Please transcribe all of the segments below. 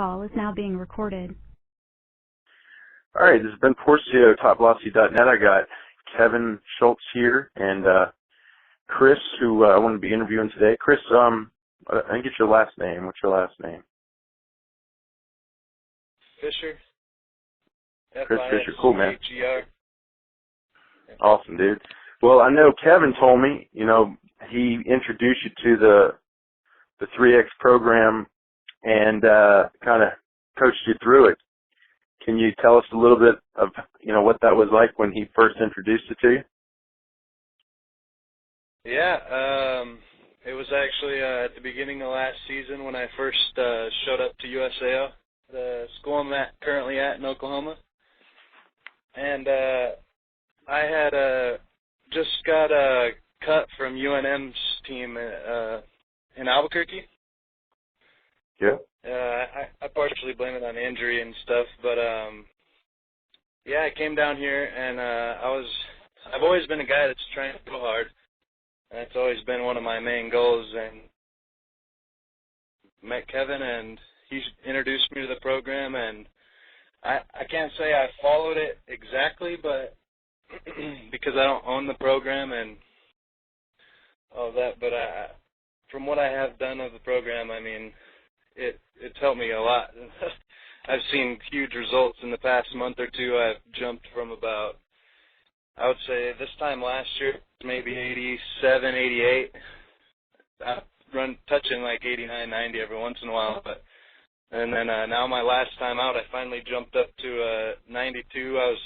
call is now being recorded. All right, this has been Porcio, topvelocity.net. I got Kevin Schultz here and Chris, who I want to be interviewing today. Chris, I didn't get your last name. What's your last name? Fischer. Chris Fischer. Cool, man. F-I-S-C-H-E-R. Awesome, dude. Well, I know Kevin told me, he introduced you to the 3X program and kind of coached you through it. Can you tell us a little bit of, what that was like when he first introduced it to you? Yeah, it was actually at the beginning of last season when I first showed up to USAO, the school I'm currently at in Oklahoma. And I had just got cut from UNM's team in Albuquerque. Yeah. I partially blame it on injury and stuff, but yeah, I came down here and I've always been a guy that's trying to go hard. And that's always been one of my main goals. And met Kevin and he introduced me to the program, and I can't say I followed it exactly, but because I don't own the program and all that, but from what I have done of the program, I mean, it's helped me a lot. I've seen huge results in the past month or two. I've jumped from about, I would say this time last year, maybe 87, 88. I've run touching like 89, 90 every once in a while, and then now my last time out, I finally jumped up to 92. I was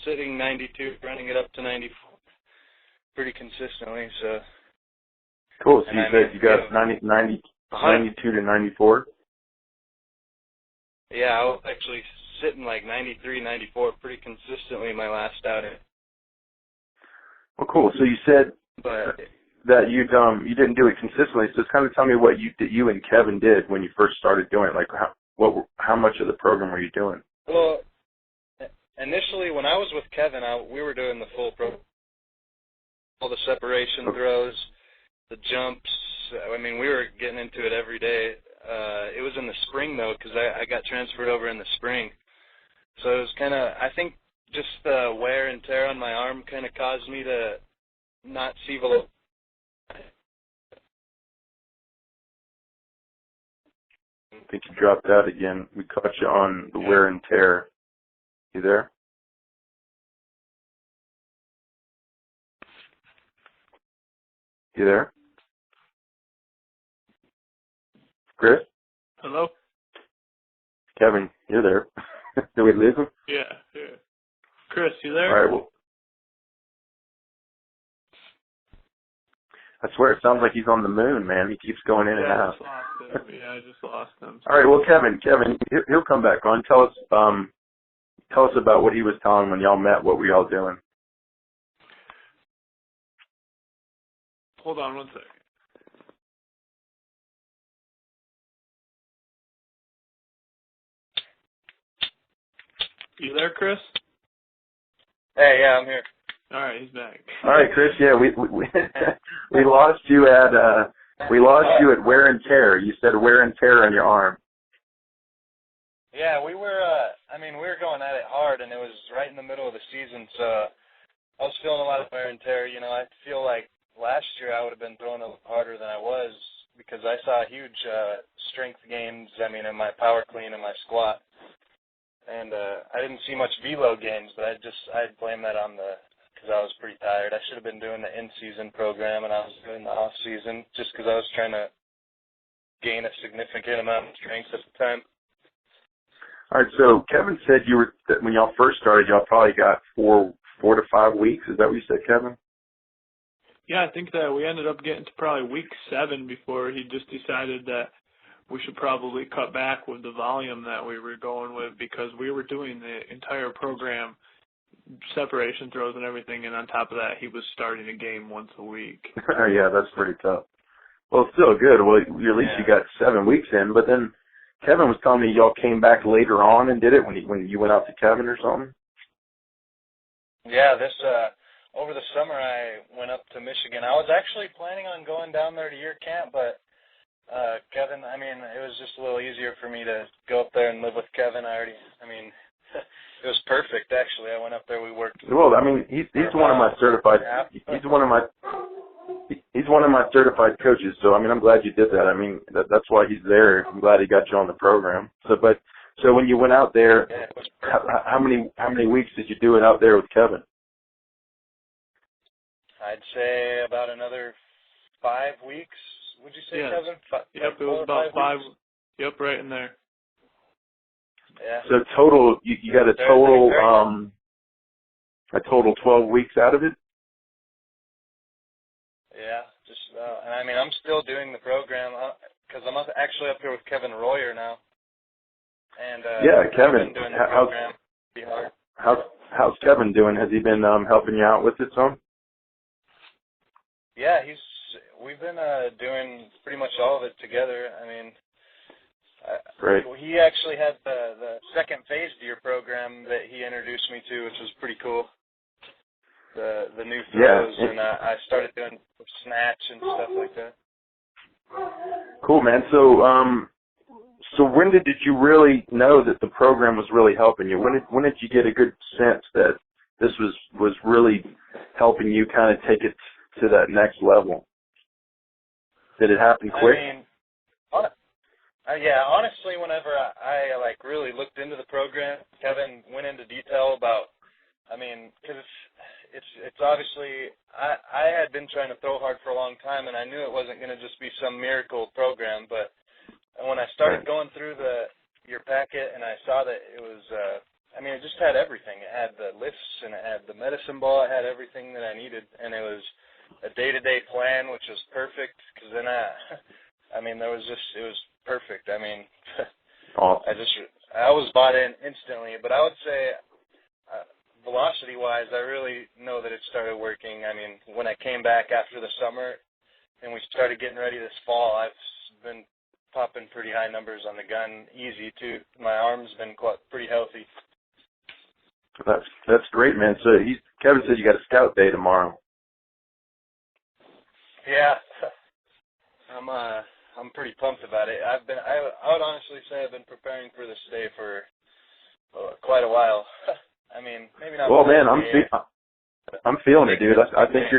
sitting 92, running it up to 94 pretty consistently. So cool. So you said you got 92 to 94? Yeah, I was actually sitting like 93, 94 pretty consistently my last outing. Well, cool. So you said that you didn't do it consistently. So kind of tell me what you and Kevin did when you first started doing it. Like how much of the program were you doing? Well, initially when I was with Kevin, we were doing the full program, all the separation throws, the jumps. I mean, we were getting into it every day. It was in the spring though, because I got transferred over in the spring. So it was kind of, I think, just the wear and tear on my arm kind of caused me to not see velocity. I think you dropped out again. We caught you on the wear and tear. You there? You there? Chris? Hello? Kevin, you're there. Did we lose him? Yeah. Chris, you there? All right, well, I swear it sounds like he's on the moon, man. He keeps going in and out. I just lost him. All right, well, Kevin, he'll come back on. Tell us about what he was telling when y'all met. What were y'all doing? Hold on one second. You there, Chris? Hey, yeah, I'm here. All right, he's back. All right, Chris. Yeah, we lost you at wear and tear. You said wear and tear on your arm. Yeah, we were. We were going at it hard, and it was right in the middle of the season, so I was feeling a lot of wear and tear. I feel like last year I would have been throwing a little harder than I was because I saw huge strength gains. In my power clean and my squat. And I didn't see much velo gains, but I'd blame that on because I was pretty tired. I should have been doing the in-season program, and I was doing the off-season just because I was trying to gain a significant amount of strength at the time. All right, so Kevin said that when y'all first started, y'all probably got 4 to 5 weeks. Is that what you said, Kevin? Yeah, I think that we ended up getting to probably week 7 before he just decided that we should probably cut back with the volume that we were going with because we were doing the entire program, separation throws and everything, and on top of that, he was starting a game once a week. Yeah, that's pretty tough. Well, still good. Well, at least you got 7 weeks in, but then Kevin was telling me y'all came back later on and did it when you went out to Kevin or something? Yeah, over the summer I went up to Michigan. I was actually planning on going down there to your camp, but Kevin, I mean, it was just a little easier for me to go up there and live with Kevin. It was perfect, actually. I went up there, we worked. Well, I mean, he's one of my certified, he's one of my certified coaches, so, I mean, I'm glad you did that. I mean, that's why he's there. I'm glad he got you on the program. So when you went out there, how many weeks did you do it out there with Kevin? I'd say about another 5 weeks. Would you say, yes. Kevin? Yep, it was about 5. Yep, right in there. Yeah. So total, you got a total 12 weeks out of it? Yeah, just about. And I mean, I'm still doing the program because I'm actually up here with Kevin Royer now. And yeah, Kevin. Doing the program. How's Kevin doing? Has he been helping you out with it some? Yeah, we've been doing pretty much all of it together. I mean, great. He actually had the second phase to your program that he introduced me to, which was pretty cool. The new throws, yeah. And I started doing snatch and stuff like that. Cool, man. So when did you really know that the program was really helping you? When did you get a good sense that this was really helping you kind of take it to that next level? Did it happen quick? I mean, yeah, honestly, whenever I like really looked into the program, Kevin went into detail about, I mean, because it's obviously, I had been trying to throw hard for a long time, and I knew it wasn't going to just be some miracle program, but when I started going through your packet and I saw that it was, it just had everything. It had the lifts and it had the medicine ball. It had everything that I needed, and it was a day-to-day plan, which was perfect, because then it was perfect. I mean, awesome. I was bought in instantly, but I would say velocity-wise, I really know that it started working. I mean, when I came back after the summer and we started getting ready this fall, I've been popping pretty high numbers on the gun, easy too. My arm's been pretty healthy. That's great, man. So Kevin said you got a scout day tomorrow. Yeah, I'm pretty pumped about it. I would honestly say I've been preparing for this day for quite a while. I mean, maybe not. Well, man, I'm feeling it, dude. I think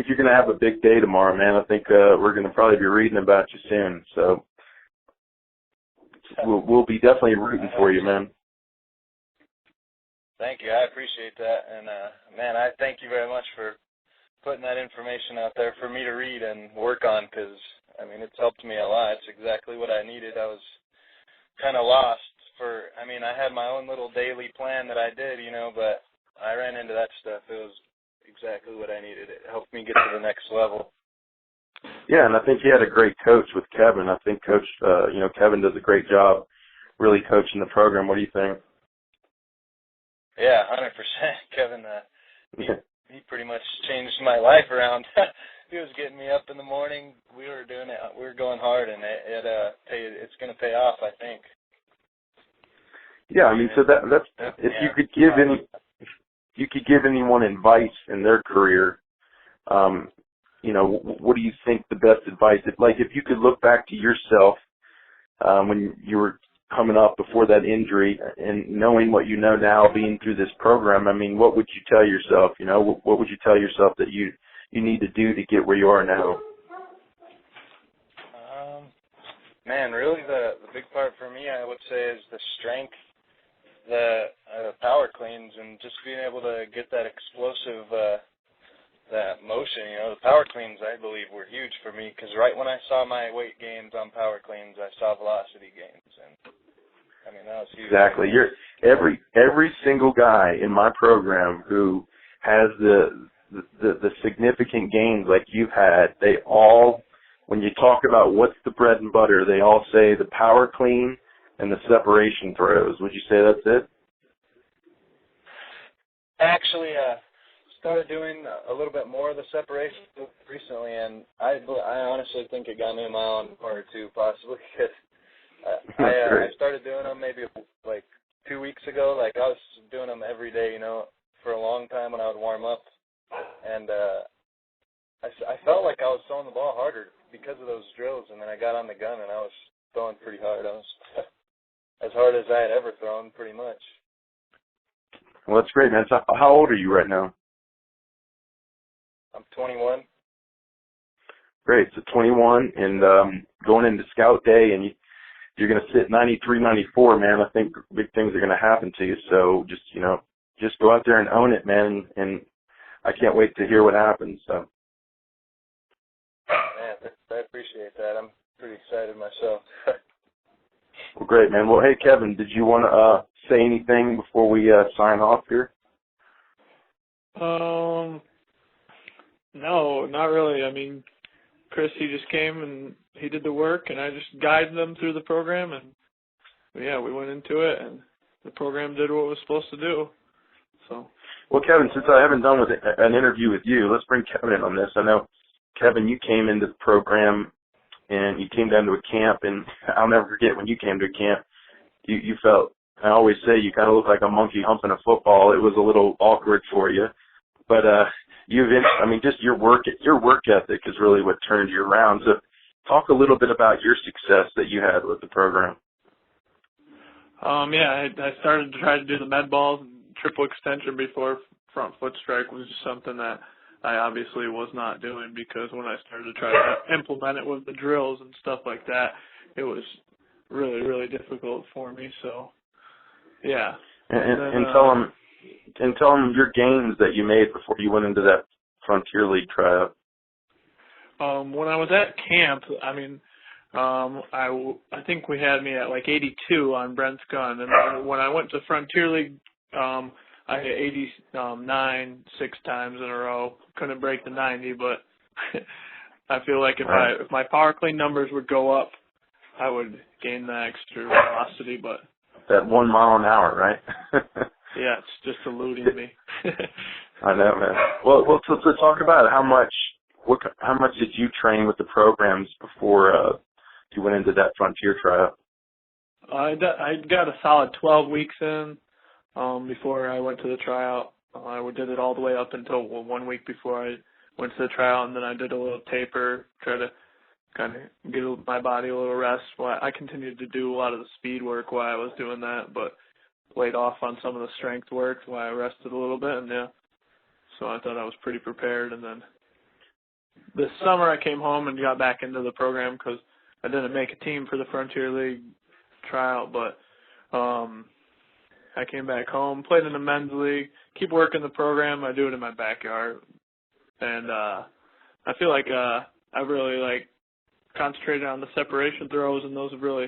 you're gonna have a big day tomorrow, man. I think we're gonna probably be reading about you soon. So we'll be definitely rooting for you, man. Thank you. I appreciate that, and man, I thank you very much for putting that information out there for me to read and work on, because I mean, it's helped me a lot. It's exactly what I needed. I was kind of lost. I had my own little daily plan that I did, but I ran into that stuff. It was exactly what I needed. It helped me get to the next level. Yeah, and I think you had a great coach with Kevin. I think Kevin does a great job really coaching the program. What do you think? Yeah, 100%. Kevin, he pretty much changed my life around. He was getting me up in the morning. We were doing it. We were going hard, and it's going to pay off, I think. Yeah, I mean, so that's if you could give anyone advice in their career, what do you think the best advice is? Like, if you could look back to yourself when you were coming up before that injury and knowing what you know now, being through this program, I mean, what would you tell yourself? What would you tell yourself that you need to do to get where you are now? Man, really the big part for me, I would say, is the strength, the power cleans, and just being able to get that explosive that motion. The power cleans, I believe, were huge for me, because right when I saw my weight gains on power cleans, I saw velocity gains, and I mean, that was huge. Exactly. You're every single guy in my program who has the significant gains like you've had, they all, when you talk about what's the bread and butter, they all say the power clean and the separation throws. Would you say that's it? Actually, started doing a little bit more of the separation recently, and I honestly think it got me a mile an hour or two, possibly, because I started doing them maybe like 2 weeks ago. Like, I was doing them every day, for a long time when I would warm up, and I felt like I was throwing the ball harder because of got on the gun, and I was throwing pretty hard. I was as hard as I had ever thrown, pretty much. Well, that's great, man. So how old are you right now? I'm 21. Great. So 21 and going into Scout Day, and you're going to sit 93, 94, man. I think big things are going to happen to you. So just, just go out there and own it, man. And I can't wait to hear what happens. So. Man, I appreciate that. I'm pretty excited myself. Well, great, man. Well, hey, Kevin, did you want to say anything before we sign off here? No, not really. I mean, Chris, he just came and he did the work, and I just guided them through the program, and yeah, we went into it, and the program did what it was supposed to do. So. Well, Kevin, since I haven't done an interview with you, let's bring Kevin in on this. I know, Kevin, you came into the program, and you came down to a camp, and I'll never forget when you came to a camp, you felt, I always say, you kind of look like a monkey humping a football. It was a little awkward for you. But just your work ethic is really what turned you around. So talk a little bit about your success that you had with the program. I started to try to do the med balls and triple extension before front foot strike was just something that I obviously was not doing, because when I started to try to implement it with the drills and stuff like that, it was really, really difficult for me. So, yeah. And tell them your gains that you made before you went into that Frontier League tryout. When I was at camp, I think we had me at like 82 on Brent's gun, and when I went to Frontier League, I hit 89 6 times in a row. Couldn't break the 90, but I feel like if my power clean numbers would go up, I would gain that extra velocity. But that 1 mile an hour, right? Yeah, it's just eluding me. I know, man. Well, so talk about it. How much did you train with the programs before you went into that Frontier tryout? I got a solid 12 weeks in before I went to the tryout. I did it all the way up until 1 week before I went to the tryout, and then I did a little taper, try to kind of give my body a little rest. Well, I continued to do a lot of the speed work while I was doing that, but laid off on some of the strength work while I rested a little bit, and so I thought I was pretty prepared. And then this summer I came home and got back into the program because I didn't make a team for the Frontier League tryout, but I came back home, played in the men's league, keep working the program. I do it in my backyard, and I feel like I really concentrated on the separation throws, and those have really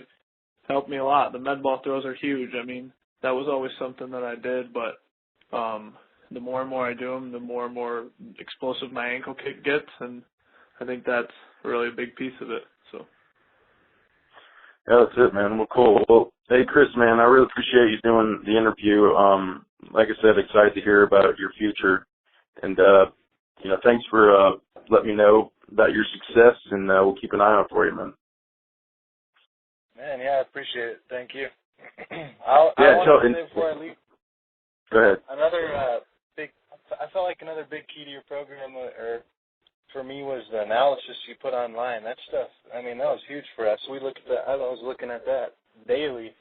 helped me a lot. The med ball throws are huge. I mean, that was always something that I did, but the more and more I do them, the more and more explosive my ankle kick gets, and I think that's really a big piece of it. So. Yeah, that's it, man. Well, cool. Well, hey, Chris, man, I really appreciate you doing the interview. Like I said, excited to hear about your future, and thanks for letting me know about your success, and we'll keep an eye out for you, man. Man, yeah, I appreciate it. Thank you. I want to say before I leave. Go ahead. I felt like another big key to your program, or for me, was the analysis you put online. That stuff, that was huge for us. I was looking at that daily,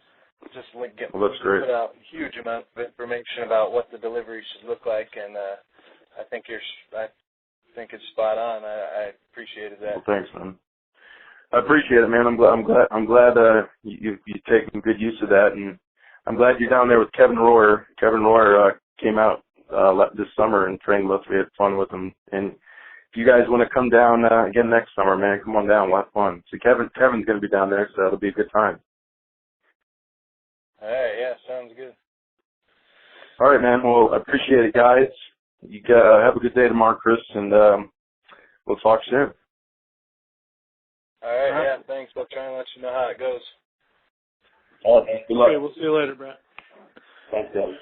just that's great. Put out huge amount of information about what the delivery should look like, and I think it's spot on. I appreciated that. Well, thanks, man. I appreciate it, man. I'm glad you've taken good use of that, and I'm glad you're down there with Kevin Royer. Kevin Royer came out this summer and trained with us. We had fun with him, and if you guys want to come down again next summer, man, come on down. We'll have fun. So Kevin's going to be down there, so it'll be a good time. All right, yeah, sounds good. All right, man. Well, I appreciate it, guys. You have a good day tomorrow, Chris, and we'll talk soon. All right, yeah, thanks. I'll try and let you know how it goes. All right, man. Good luck. Okay, we'll see you later, Brent. Thanks, Dave.